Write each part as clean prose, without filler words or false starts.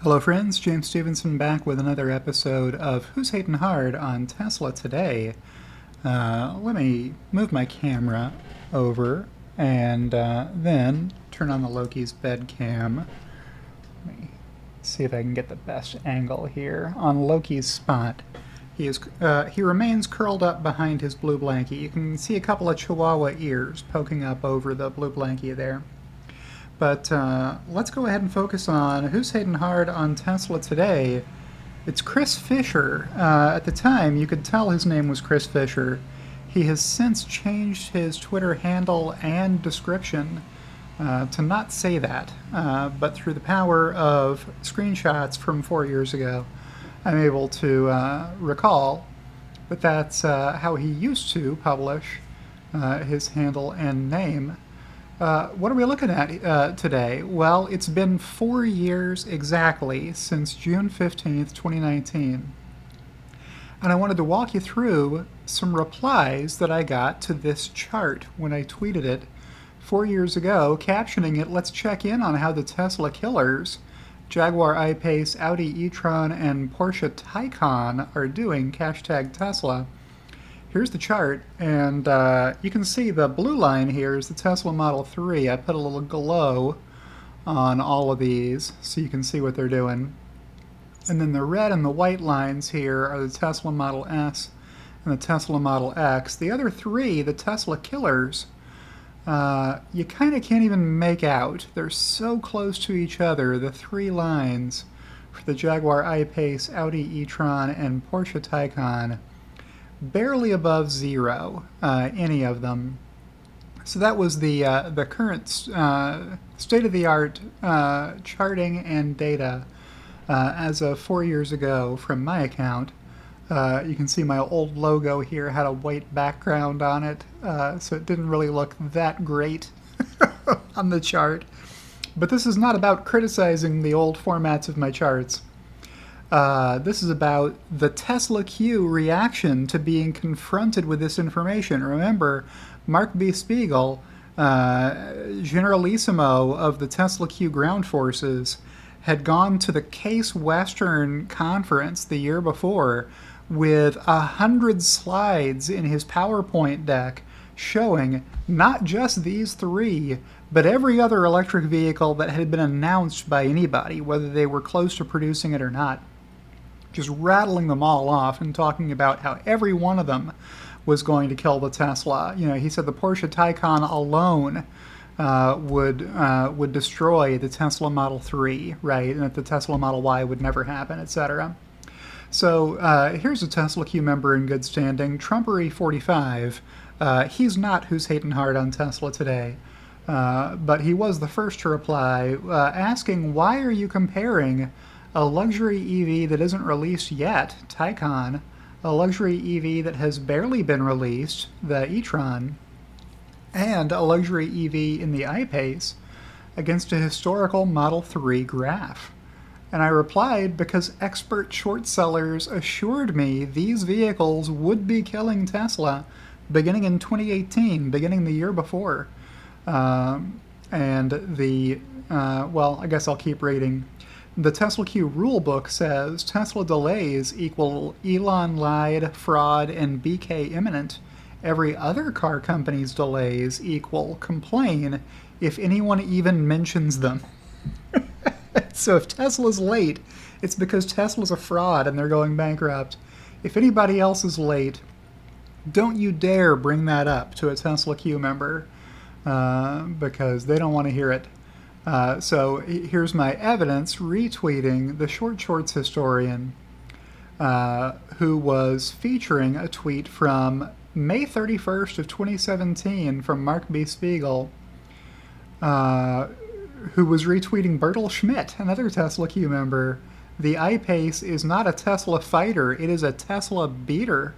Hello friends, James Stevenson back with another episode of Who's Hating Hard on Tesla today. Let me move my camera over and then turn on the Loki's bed cam. Let me see if I can get the best angle here on Loki's spot. He remains curled up behind his blue blanket. You can see a couple of chihuahua ears poking up over the blue blanket there. But let's go ahead and focus on who's hating hard on Tesla today. It's Chris Fischer. At the time, you could tell his name was Chris Fischer. He has since changed his Twitter handle and description to not say that. But through the power of screenshots from 4 years ago, I'm able to recall that that's how he used to publish his handle and name. What are we looking at today? Well, it's been 4 years exactly since June 15th, 2019. And I wanted to walk you through some replies that I got to this chart when I tweeted it 4 years ago, captioning it, "Let's check in on how the Tesla killers, Jaguar I-Pace, Audi e-tron, and Porsche Taycan are doing, hashtag Tesla." Here's the chart, and you can see the blue line here is the Tesla Model 3. I put a little glow on all of these so you can see what they're doing. And then the red and the white lines here are the Tesla Model S and the Tesla Model X. The other three, the Tesla killers, you kind of can't even make out. They're so close to each other, the three lines for the Jaguar I-Pace, Audi e-tron, and Porsche Taycan. Barely above zero, any of them. So that was the current state-of-the-art charting and data as of 4 years ago from my account. You can see my old logo here had a white background on it, so it didn't really look that great on the chart. But this is not about criticizing the old formats of my charts. This is about the TSLAQ reaction to being confronted with this information. Remember, Mark B. Spiegel, Generalissimo of the TSLAQ ground forces, had gone to the Case Western conference the year before with 100 slides in his PowerPoint deck showing not just these three, but every other electric vehicle that had been announced by anybody, whether they were close to producing it or not. Just rattling them all off and talking about how every one of them was going to kill the Tesla. You know, he said the Porsche Taycan alone would destroy the Tesla Model 3, right? And that the Tesla Model Y would never happen, etc. So here's a TSLAQ member in good standing, Trumpery45. He's not who's hating hard on Tesla today. But he was the first to reply, asking, why are you comparing a luxury EV that isn't released yet, Taycan, a luxury EV that has barely been released, the e-tron, and a luxury EV in the I-Pace, against a historical Model 3 graph? And I replied, because expert short sellers assured me these vehicles would be killing Tesla beginning in 2018, beginning the year before. Well, I guess I'll keep reading. The TSLAQ rulebook says Tesla delays equal Elon lied, fraud, and BK imminent. Every other car company's delays equal complain if anyone even mentions them. So if Tesla's late, it's because Tesla's a fraud and they're going bankrupt. If anybody else is late, don't you dare bring that up to a TSLAQ member because they don't want to hear it. So here's my evidence retweeting the Short Shorts historian who was featuring a tweet from May 31st of 2017 from Mark B. Spiegel, who was retweeting Bertel Schmidt, another TSLAQ member. The I-Pace is not a Tesla fighter, it is a Tesla beater.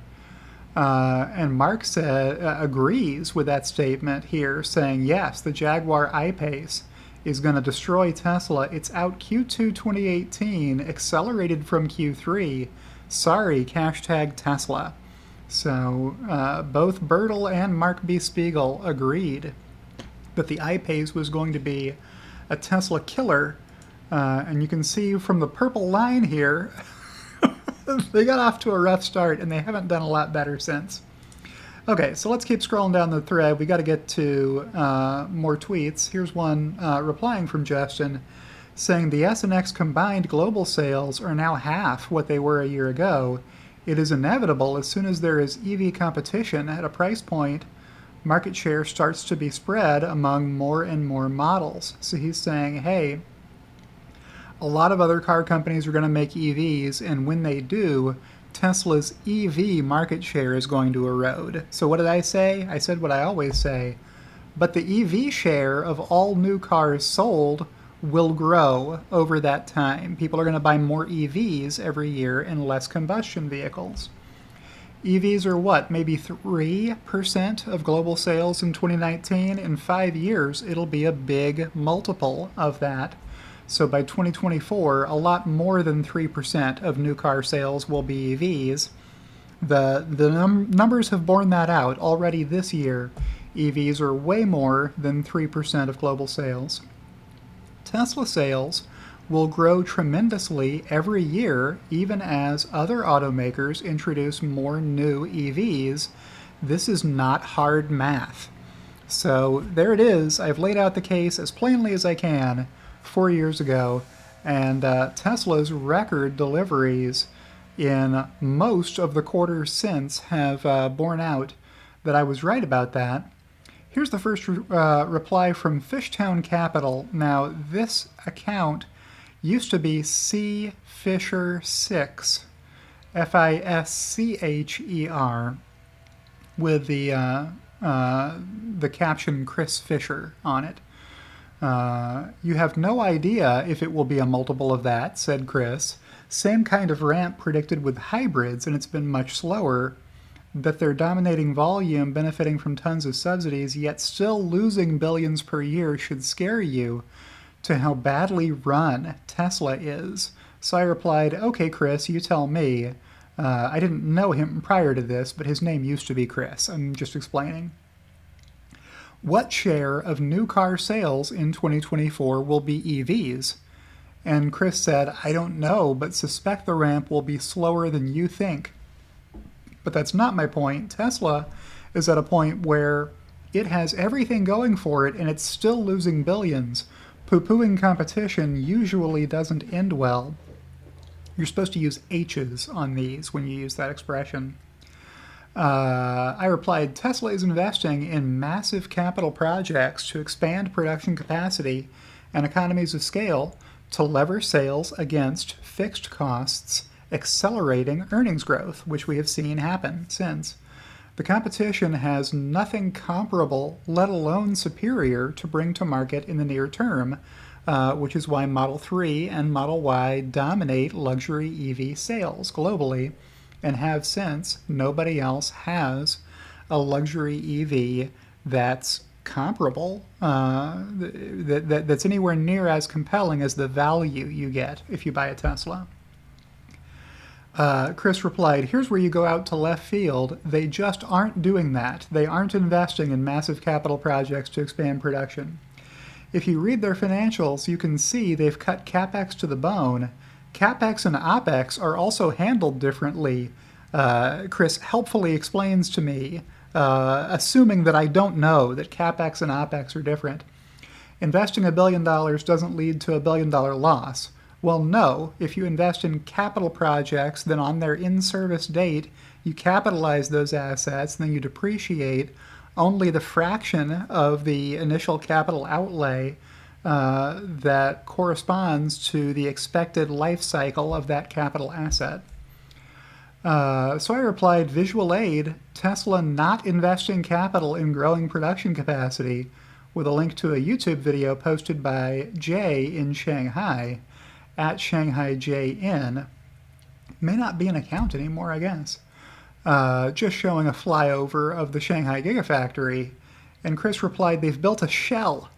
And Mark agrees with that statement here, saying, yes, the Jaguar I-Pace is going to destroy Tesla. It's out Q2 2018, accelerated from Q3. Sorry, hashtag Tesla. So both Bertel and Mark B. Spiegel agreed that the I-Pace was going to be a Tesla killer And you can see from the purple line here, they got off to a rough start and they haven't done a lot better since. Okay, so let's keep scrolling down the thread. We got to get to more tweets. Here's one replying from Justin saying the S&X combined global sales are now half what they were a year ago. It is inevitable as soon as there is EV competition at a price point, market share starts to be spread among more and more models. So he's saying, hey, a lot of other car companies are going to make EVs, and when they do, Tesla's EV market share is going to erode. So what did I say? I said what I always say. But the EV share of all new cars sold will grow over that time. People are going to buy more EVs every year and less combustion vehicles. EVs are what? Maybe 3% of global sales in 2019. In 5 years, it'll be a big multiple of that. So by 2024, a lot more than 3% of new car sales will be EVs. The numbers have borne that out. Already this year, EVs are way more than 3% of global sales. Tesla sales will grow tremendously every year, even as other automakers introduce more new EVs. This is not hard math. So there it is. I've laid out the case as plainly as I can 4 years ago, and Tesla's record deliveries in most of the quarters since have borne out that I was right about that. Here's the first reply from Fishtown Capital. Now, this account used to be C. Fischer 6, Fischer, with the caption Chris Fischer on it. You have no idea if it will be a multiple of that, said Chris. Same kind of ramp predicted with hybrids, and it's been much slower. That they're dominating volume, benefiting from tons of subsidies, yet still losing billions per year should scare you to how badly run Tesla is. So I replied, okay, Chris, you tell me. I didn't know him prior to this, but his name used to be Chris. I'm just explaining. What share of new car sales in 2024 will be EVs? And Chris said, I don't know, but suspect the ramp will be slower than you think. But that's not my point. Tesla is at a point where it has everything going for it and it's still losing billions. Poo-pooing competition usually doesn't end well. You're supposed to use H's on these when you use that expression. I replied, Tesla is investing in massive capital projects to expand production capacity and economies of scale to lever sales against fixed costs, accelerating earnings growth, which we have seen happen since. The competition has nothing comparable, let alone superior, to bring to market in the near term, which is why Model 3 and Model Y dominate luxury EV sales globally and have since. Nobody else has a luxury EV that's comparable, that's anywhere near as compelling as the value you get if you buy a Tesla. Chris replied, here's where you go out to left field. They just aren't doing that. They aren't investing in massive capital projects to expand production. If you read their financials, you can see they've cut CapEx to the bone. CapEx and OpEx are also handled differently. Chris helpfully explains to me, assuming that I don't know that CapEx and OpEx are different. Investing $1 billion doesn't lead to $1 billion loss. Well, no. If you invest in capital projects, then on their in-service date, you capitalize those assets, and then you depreciate only the fraction of the initial capital outlay that corresponds to the expected life cycle of that capital asset. So I replied, visual aid, Tesla not investing capital in growing production capacity, with a link to a YouTube video posted by Jay in Shanghai, at ShanghaiJN. May not be an account anymore, I guess. Just showing a flyover of the Shanghai Gigafactory. And Chris replied, they've built a shell.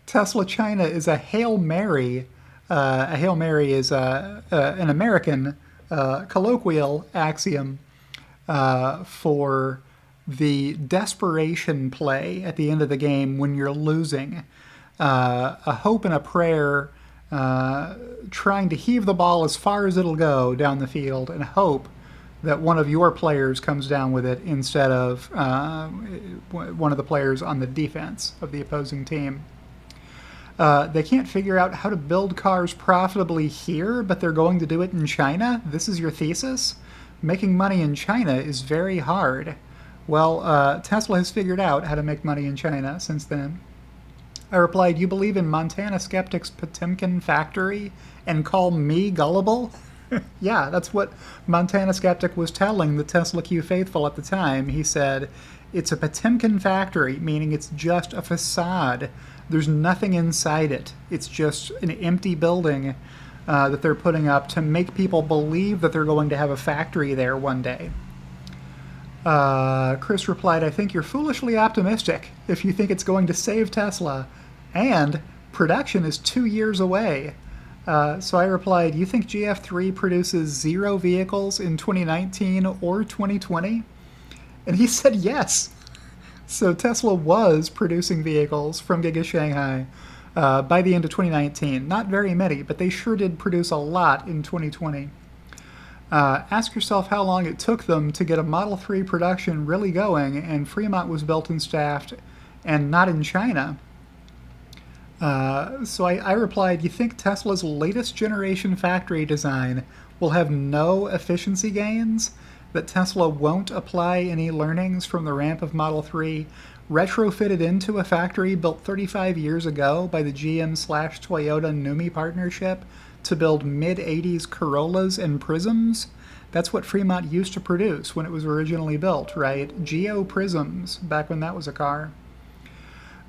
Tesla China is a Hail Mary. A Hail Mary is an American colloquial axiom for the desperation play at the end of the game when you're losing. A hope and a prayer trying to heave the ball as far as it'll go down the field and hope that one of your players comes down with it instead of one of the players on the defense of the opposing team. They can't figure out how to build cars profitably here, but they're going to do it in China? This is your thesis? Making money in China is very hard. Well, Tesla has figured out how to make money in China since then. I replied, you believe in Montana skeptic's Potemkin factory and call me gullible? Yeah, that's what Montana skeptic was telling the TSLAQ faithful at the time. He said, it's a Potemkin factory, meaning it's just a facade. There's nothing inside it. It's just an empty building that they're putting up to make people believe that they're going to have a factory there one day. Chris replied, I think you're foolishly optimistic if you think it's going to save Tesla. And production is 2 years away. So I replied, you think GF3 produces 0 vehicles in 2019 or 2020? And he said yes. So Tesla was producing vehicles from Giga Shanghai by the end of 2019. Not very many, but they sure did produce a lot in 2020. Ask yourself how long it took them to get a Model 3 production really going, and Fremont was built and staffed, and not in China. So I replied, you think Tesla's latest generation factory design will have no efficiency gains? That Tesla won't apply any learnings from the ramp of Model 3 retrofitted into a factory built 35 years ago by the GM/Toyota NUMMI partnership to build mid-80s Corollas and Prisms? That's what Fremont used to produce when it was originally built, right? Geo Prisms, back when that was a car.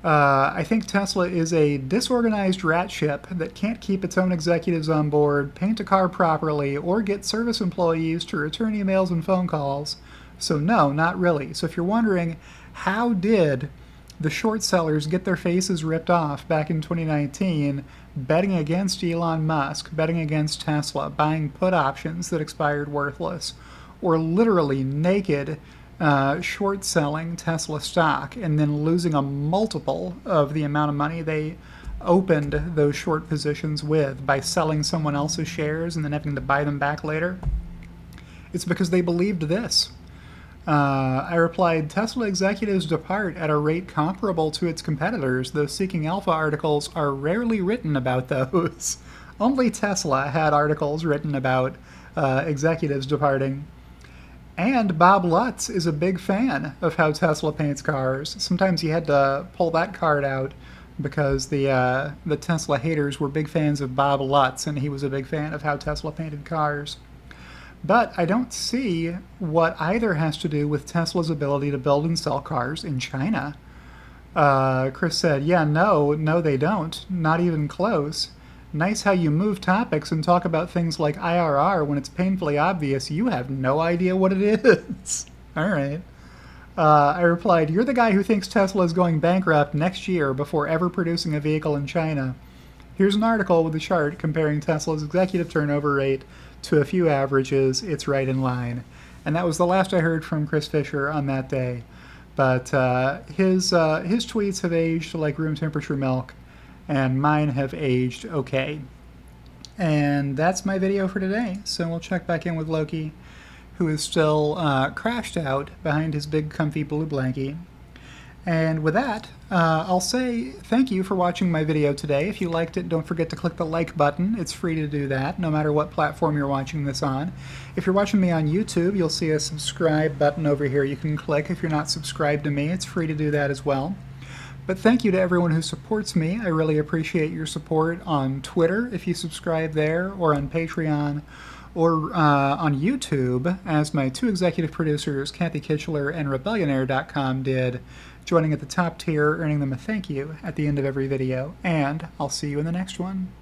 I think Tesla is a disorganized rat ship that can't keep its own executives on board, paint a car properly, or get service employees to return emails and phone calls. So no, not really. So if you're wondering, how did the short sellers get their faces ripped off back in 2019, betting against Elon Musk, betting against Tesla, buying put options that expired worthless, or literally naked short selling Tesla stock and then losing a multiple of the amount of money they opened those short positions with by selling someone else's shares and then having to buy them back later? It's because they believed this. I replied, Tesla executives depart at a rate comparable to its competitors, though Seeking Alpha articles are rarely written about those. Only Tesla had articles written about executives departing. And Bob Lutz is a big fan of how Tesla paints cars. Sometimes he had to pull that card out because the Tesla haters were big fans of Bob Lutz, and he was a big fan of how Tesla painted cars. But I don't see what either has to do with Tesla's ability to build and sell cars in China. Chris said, yeah, no, they don't. Not even close. Nice how you move topics and talk about things like IRR when it's painfully obvious you have no idea what it is. All right. I replied, you're the guy who thinks Tesla is going bankrupt next year before ever producing a vehicle in China. Here's an article with a chart comparing Tesla's executive turnover rate to a few averages. It's right in line. And that was the last I heard from Chris Fischer on that day. But his tweets have aged like room temperature milk, and mine have aged okay. And that's my video for today. So we'll check back in with Loki, who is still crashed out behind his big comfy blue blankie. And with that, I'll say thank you for watching my video today. If you liked it, don't forget to click the like button. It's free to do that, no matter what platform you're watching this on. If you're watching me on YouTube, you'll see a subscribe button over here you can click. If you're not subscribed to me, it's free to do that as well. But thank you to everyone who supports me. I really appreciate your support on Twitter, if you subscribe there, or on Patreon, or on YouTube, as my two executive producers, Kathy Kitchler and Rebellionaire.com, did, joining at the top tier, earning them a thank you at the end of every video. And I'll see you in the next one.